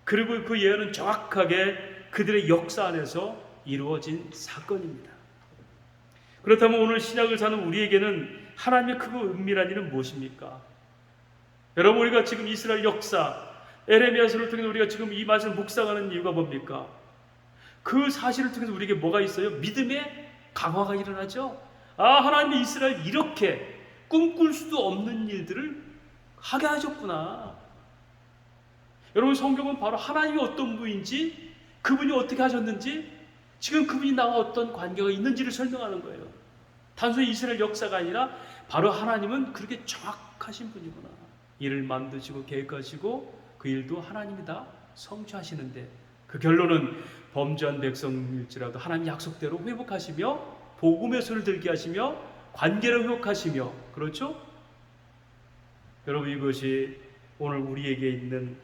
그리고 그 예언은 정확하게 그들의 역사 안에서 이루어진 사건입니다. 그렇다면 오늘 신약을 사는 우리에게는 하나님의 크고 은밀한 일은 무엇입니까? 여러분, 우리가 지금 이스라엘 역사, 에레미야서를 통해서 우리가 지금 이 말씀을 묵상하는 이유가 뭡니까? 그 사실을 통해서 우리에게 뭐가 있어요? 믿음의 강화가 일어나죠. 아, 하나님이 이스라엘 이렇게 꿈꿀 수도 없는 일들을 하게 하셨구나. 여러분, 성경은 바로 하나님이 어떤 분인지, 그분이 어떻게 하셨는지, 지금 그분이 나와 어떤 관계가 있는지를 설명하는 거예요. 단순히 이스라엘 역사가 아니라 바로 하나님은 그렇게 정확하신 분이구나. 일을 만드시고 계획하시고 그 일도 하나님이 다 성취하시는데 그 결론은 범죄한 백성일지라도 하나님 약속대로 회복하시며 복음의 손을 들게 하시며 관계를 회복하시며, 그렇죠? 여러분, 이것이 오늘 우리에게 있는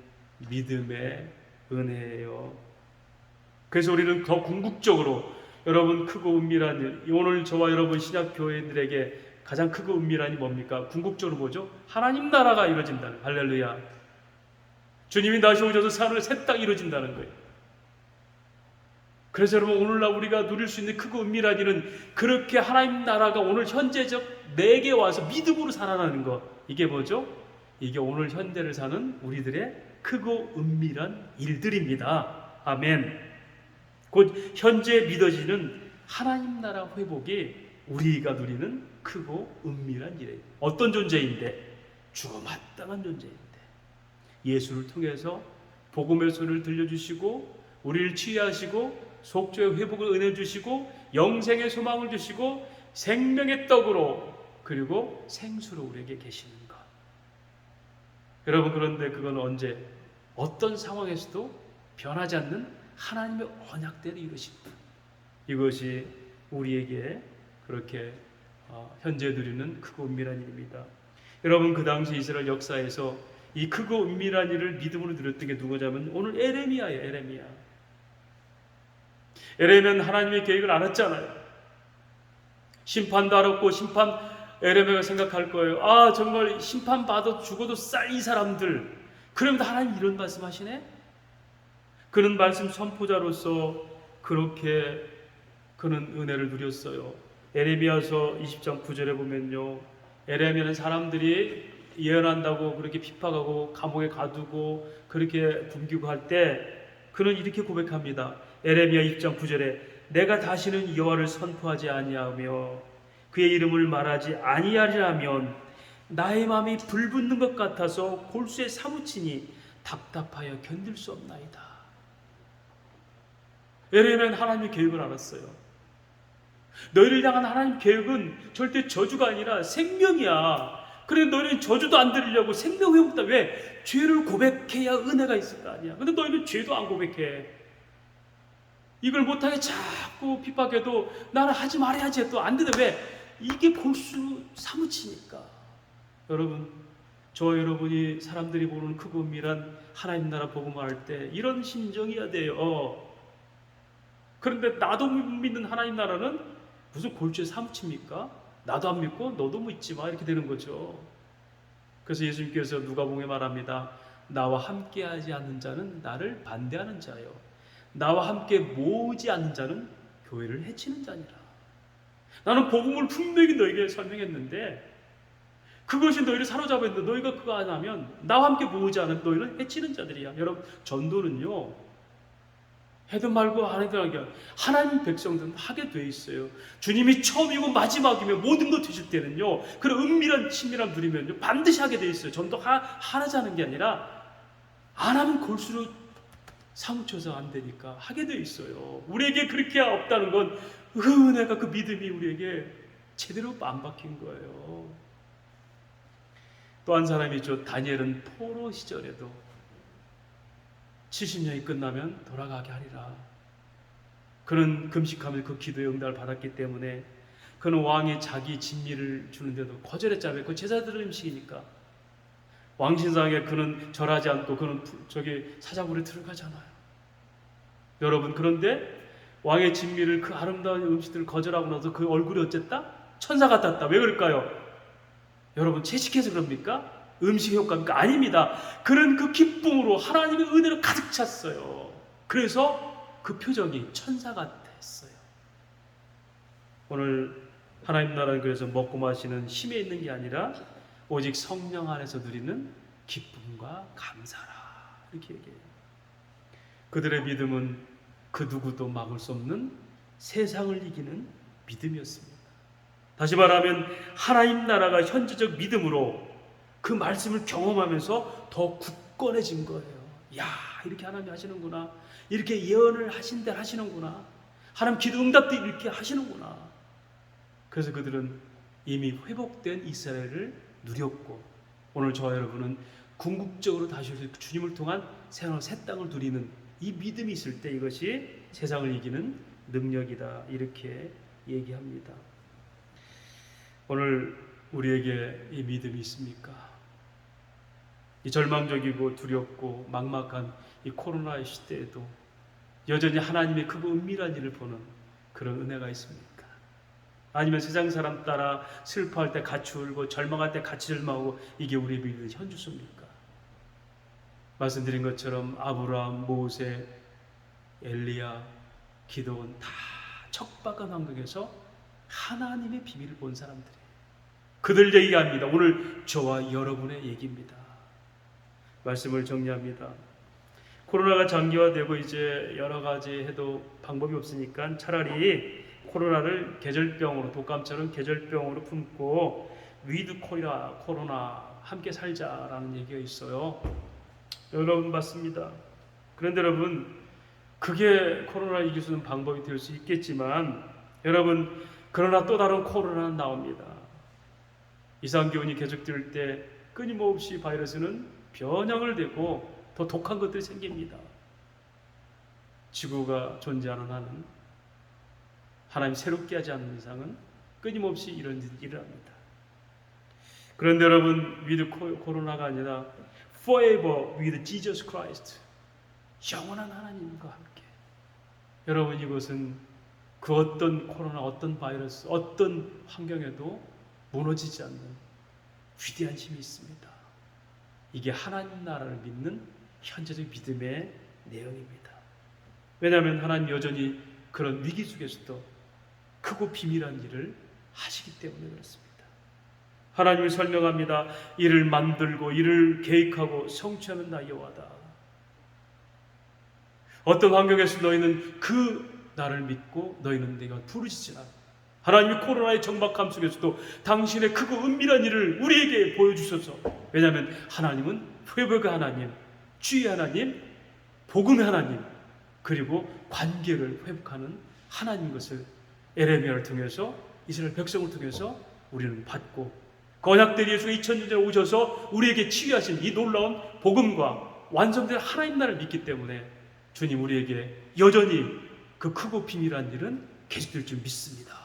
믿음의 은혜예요. 그래서 우리는 더 궁극적으로 여러분, 크고 은밀한 일, 오늘 저와 여러분 신약 교회들에게 가장 크고 은밀한이 뭡니까? 궁극적으로 뭐죠? 하나님 나라가 이루어진다는, 할렐루야. 주님이 다시 오셔서 산을 새 땅 이루어진다는 거예요. 그래서 여러분, 오늘날 우리가 누릴 수 있는 크고 은밀한 일은 그렇게 하나님 나라가 오늘 현재적 내게 와서 믿음으로 살아나는 것, 이게 뭐죠? 이게 오늘 현대를 사는 우리들의 크고 은밀한 일들입니다. 아멘. 곧 현재 믿어지는 하나님 나라 회복이 우리가 누리는 크고 은밀한 일이에요. 어떤 존재인데? 죽어마땅한 존재인데 예수를 통해서 복음의 손을 들려주시고 우리를 치유하시고 속죄의 회복을 은혜 주시고 영생의 소망을 주시고 생명의 떡으로 그리고 생수로 우리에게 계시는 것. 여러분, 그런데 그건 언제 어떤 상황에서도 변하지 않는 하나님의 언약대로 이루신 분. 이것이 우리에게 그렇게 현재 누리는 크고 은밀한 일입니다. 여러분, 그 당시 이스라엘 역사에서 이 크고 은밀한 일을 믿음으로 누렸던 게 누구냐면 오늘 에레미야예요. 에레미야는 하나님의 계획을 알았잖아요. 심판도 알았고 에레미야가 생각할 거예요. 아, 정말 심판받아 죽어도 쌀 이 사람들. 그러면 하나님 이런 말씀하시네? 그는 말씀 선포자로서 그렇게 그는 은혜를 누렸어요. 에레미야서 20장 9절에 보면요, 에레미야는 사람들이 예언한다고 그렇게 핍박하고 감옥에 가두고 그렇게 굶기고 할 때 그는 이렇게 고백합니다. 에레미야 20장 9절에 내가 다시는 여호와를 선포하지 아니하며 그의 이름을 말하지 아니하리라면 나의 마음이 불붙는 것 같아서 골수에 사무치니 답답하여 견딜 수 없나이다. 에레미야는 하나님의 계획을 알았어요. 너희를 향한 하나님 계획은 절대 저주가 아니라 생명이야. 그래, 너희는 저주도 안 들으려고 생명 회복다. 왜? 죄를 고백해야 은혜가 있을 거 아니야. 근데 너희는 죄도 안 고백해. 이걸 못하게 자꾸 핍박해도 나는 하지 말아야지 또 안 되는데 왜? 이게 골수 사무치니까. 여러분, 저와 여러분이 사람들이 보는 크고 은밀한 하나님 나라 복음을 할 때 이런 심정이어야 돼요. 그런데 나도 못 믿는 하나님 나라는 무슨 골주에 사무칩니까? 나도 안 믿고 너도 믿지 마, 이렇게 되는 거죠. 그래서 예수님께서 누가복음에 말합니다. 나와 함께하지 않는 자는 나를 반대하는 자요, 나와 함께 모으지 않는 자는 교회를 해치는 자니라. 나는 복음을 분명히 너에게 설명했는데 그것이 너희를 사로잡았는데 너희가 그거 안 하면 나와 함께 모으지 않은 너희는 해치는 자들이야. 여러분, 전도는요, 해도 말고 안 해도 하게 하나님 백성들은 하게 돼 있어요. 주님이 처음이고 마지막이며 모든 것 되실 때는요, 그런 은밀한 친밀함 누리면요 반드시 하게 돼 있어요. 전도 하자는 게 아니라 안 하면 골수록 사무쳐서 안 되니까 하게 돼 있어요. 우리에게 그렇게 없다는 건 그 은혜가, 그 믿음이 우리에게 제대로 안 박힌 거예요. 또 한 사람이 있죠. 다니엘은 포로 시절에도 70년이 끝나면 돌아가게 하리라. 그는 금식하며 그 기도의 응답을 받았기 때문에 그는 왕이 자기 진미를 주는데도 거절했잖아요. 그 제자들의 음식이니까. 왕신상에 그는 절하지 않고 그는 저기 사자굴에 들어가잖아요. 여러분, 그런데 왕의 진미를, 그 아름다운 음식들을 거절하고 나서 그 얼굴이 어쨌다? 천사 같았다. 왜 그럴까요? 여러분, 채식해서 그럽니까? 음식 효과입니까? 아닙니다. 그는 그 기쁨으로 하나님의 은혜로 가득 찼어요. 그래서 그 표정이 천사 같았어요. 오늘 하나님 나라는 그래서 먹고 마시는 힘에 있는 게 아니라 오직 성령 안에서 누리는 기쁨과 감사라, 이렇게 얘기해요. 그들의 믿음은 그 누구도 막을 수 없는 세상을 이기는 믿음이었습니다. 다시 말하면 하나님 나라가 현재적 믿음으로 그 말씀을 경험하면서 더 굳건해진 거예요. 야, 이렇게 하나님이 하시는구나. 이렇게 예언을 하신 대로 하시는구나. 하나님 기도 응답도 이렇게 하시는구나. 그래서 그들은 이미 회복된 이스라엘을 누렸고, 오늘 저와 여러분은 궁극적으로 다시 주님을 통한 새로운 새 땅을 누리는 이 믿음이 있을 때 이것이 세상을 이기는 능력이다, 이렇게 얘기합니다. 오늘 우리에게 이 믿음이 있습니까? 이 절망적이고 두렵고 막막한 이 코로나의 시대에도 여전히 하나님의 크고 은밀한 일을 보는 그런 은혜가 있습니까? 아니면 세상 사람 따라 슬퍼할 때 같이 울고 절망할 때 같이 절망하고 이게 우리의 믿음의 현주소입니까? 말씀드린 것처럼 아브라함, 모세, 엘리야, 기도원 다 척박한 환경에서 하나님의 비밀을 본 사람들이에요. 그들 얘기합니다. 오늘 저와 여러분의 얘기입니다. 말씀을 정리합니다. 코로나가 장기화되고 이제 여러 가지 해도 방법이 없으니까 차라리 코로나를 계절병으로, 독감처럼 계절병으로 품고 위드 코로나 함께 살자라는 얘기가 있어요. 여러분, 맞습니다. 그런데 여러분, 그게 코로나를 이길 수 있는 방법이 될 수 있겠지만 여러분, 그러나 또 다른 코로나는 나옵니다. 이상기온이 계속될 때 끊임없이 바이러스는 변형을 되고 더 독한 것들이 생깁니다. 지구가 존재하는 한은, 하나님 새롭게 하지 않는 이상은 끊임없이 이런 일을 합니다. 그런데 여러분, with 코로나가 아니라 forever with Jesus Christ, 영원한 하나님과 함께. 여러분, 이것은 그 어떤 코로나, 어떤 바이러스, 어떤 환경에도 무너지지 않는 위대한 힘이 있습니다. 이게 하나님 나라를 믿는 현재적 믿음의 내용입니다. 왜냐하면 하나님 여전히 그런 위기 속에서도 크고 비밀한 일을 하시기 때문에 그렇습니다. 하나님이 설명합니다. 이를 만들고 이를 계획하고 성취하는 나 여호와다. 어떤 환경에서 너희는 그 나를 믿고 너희는 내가 부르짖으라. 하나님이 코로나의 정박함 속에서도 당신의 크고 은밀한 일을 우리에게 보여주셔서, 왜냐하면 하나님은 회복의 하나님, 주의 하나님, 복음의 하나님, 그리고 관계를 회복하는 하나님인 것을 에레미야를 통해서, 이스라엘 백성을 통해서 우리는 받고, 언약된 예수가 2000년 전에 오셔서 우리에게 치유하신 이 놀라운 복음과 완성된 하나님 나라를 믿기 때문에 주님 우리에게 여전히 그 크고 비밀한 일은 계속될 줄 믿습니다.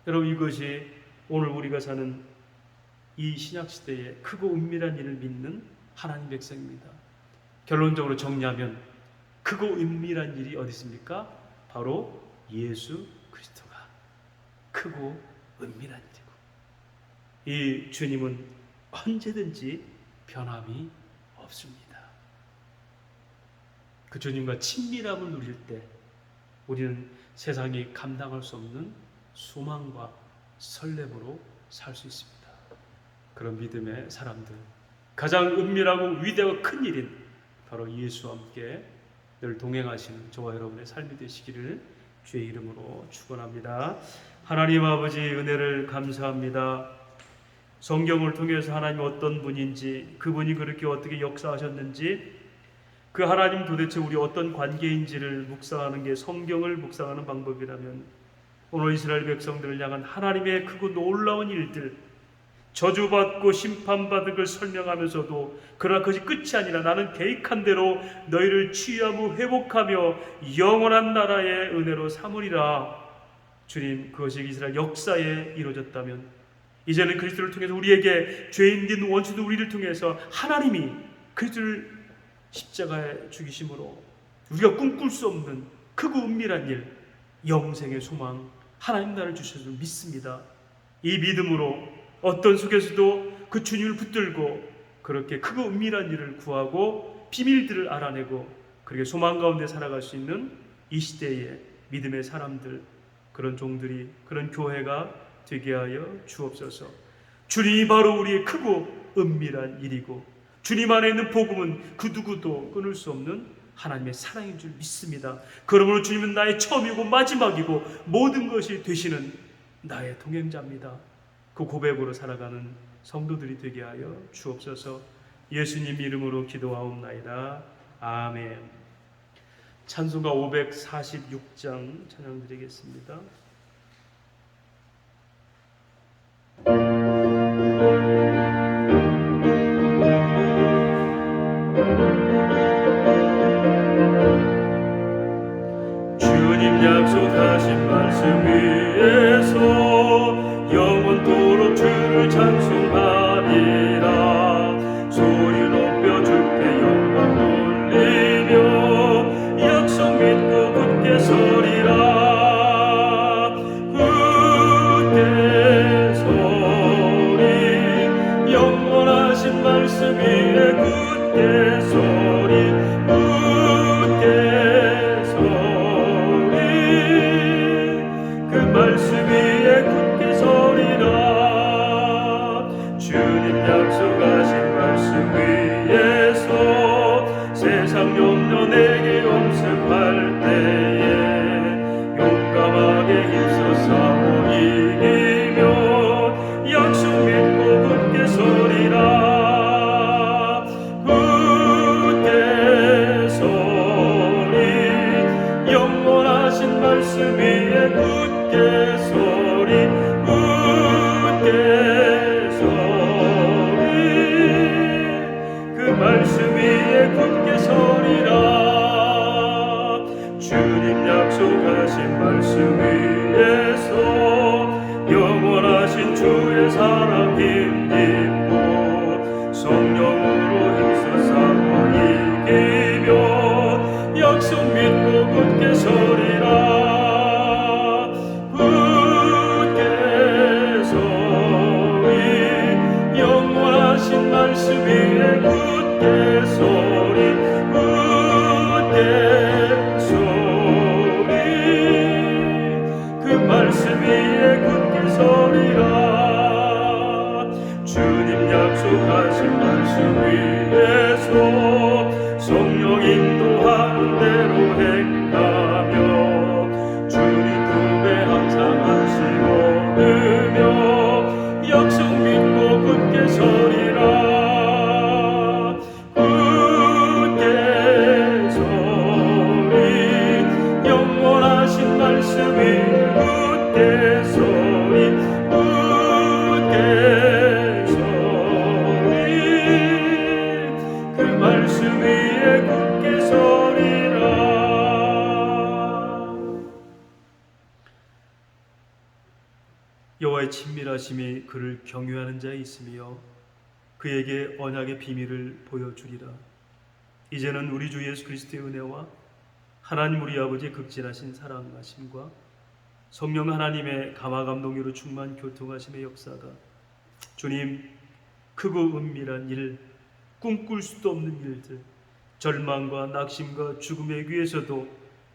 여러분, 이것이 오늘 우리가 사는 이 신약시대의 크고 은밀한 일을 믿는 하나님 백성입니다. 결론적으로 정리하면 크고 은밀한 일이 어디 있습니까? 바로 예수 그리스도가 크고 은밀한 일이고, 이 주님은 언제든지 변함이 없습니다. 그 주님과 친밀함을 누릴 때 우리는 세상이 감당할 수 없는 소망과 설렘으로 살 수 있습니다. 그런 믿음의 사람들, 가장 은밀하고 위대하고 큰 일인 바로 예수와 함께 늘 동행하시는 저와 여러분의 삶이 되시기를 주의 이름으로 축원합니다. 하나님 아버지, 은혜를 감사합니다. 성경을 통해서 하나님이 어떤 분인지, 그분이 그렇게 어떻게 역사하셨는지, 그 하나님 도대체 우리 어떤 관계인지를 묵상하는 게 성경을 묵상하는 방법이라면, 오늘 이스라엘 백성들을 향한 하나님의 크고 놀라운 일들, 저주받고 심판받을 걸 설명하면서도 그러나 그것이 끝이 아니라 나는 계획한 대로 너희를 치유하고 회복하며 영원한 나라의 은혜로 삼으리라. 주님, 그것이 이스라엘 역사에 이루어졌다면 이제는 그리스도를 통해서 우리에게 죄인된 원수도 우리를 통해서 하나님이 그리스도를 십자가에 죽이심으로 우리가 꿈꿀 수 없는 크고 은밀한 일, 영생의 소망, 하나님 나라를 주셔서 믿습니다. 이 믿음으로 어떤 속에서도 그 주님을 붙들고 그렇게 크고 은밀한 일을 구하고 비밀들을 알아내고 그렇게 소망 가운데 살아갈 수 있는 이 시대의 믿음의 사람들, 그런 종들이, 그런 교회가 되게 하여 주옵소서. 주님이 바로 우리의 크고 은밀한 일이고, 주님 안에 있는 복음은 그 누구도 끊을 수 없는 하나님의 사랑인 줄 믿습니다. 그러므로 주님은 나의 처음이고 마지막이고 모든 것이 되시는 나의 동행자입니다. 그 고백으로 살아가는 성도들이 되게 하여 주옵소서. 예수님 이름으로 기도하옵나이다. 아멘. 찬송가 546장 찬양 드리겠습니다. 주님 약속하신 말씀 위에서 영원토록 주를 찬송하리라. 소리 높여 주께 영광 돌리며 약속 믿고 굳게 서리라. 굳게 서리, 영원하신 말씀 위에 굳게 서리. 굳게 서리, 그 말씀 위에 굳게 서리라. 주님 약속하신 말씀 위에서 세상 염려 내게 엄습할 때에 용감하게 힘써 싸워 이기며 약속 믿고 굳게 서리라. 굳게 서리, 약속하신 말씀 위에서 성령 인도하는 대로 행하며 주님 품에 항상 안식 얻으며 약속 믿고 굳게 서리라. 굳게 서리 영원하신 말씀이 굳게 서리 굳게 서리 그 말씀 위에 굳게 서리라. 여호와의 친밀하심이 그를 경외하는 자에 있으며 그에게 언약의 비밀을 보여주리라. 이제는 우리 주 예수 그리스도의 은혜와 하나님 우리 아버지의 극진하신 사랑하심과 성령 하나님의 감화감동으로 충만 교통하심의 역사가 주님 크고 은밀한 일, 꿈꿀 수도 없는 일들, 절망과 낙심과 죽음의 위에서도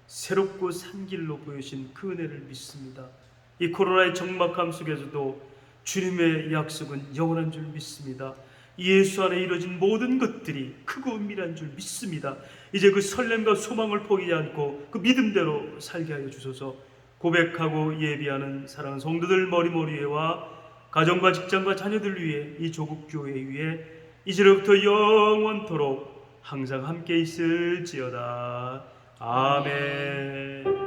새롭고 산 길로 보여신 그 은혜를 믿습니다. 이 코로나의 적막함 속에서도 주님의 약속은 영원한 줄 믿습니다. 예수 안에 이루어진 모든 것들이 크고 은밀한 줄 믿습니다. 이제 그 설렘과 소망을 포기하지 않고 그 믿음대로 살게 하여 주소서. 고백하고 예비하는 사랑하는 성도들 머리머리에와 가정과 직장과 자녀들 위해 이 조국 교회 위에 이제로부터 영원토록 항상 함께 있을지어다. 아멘.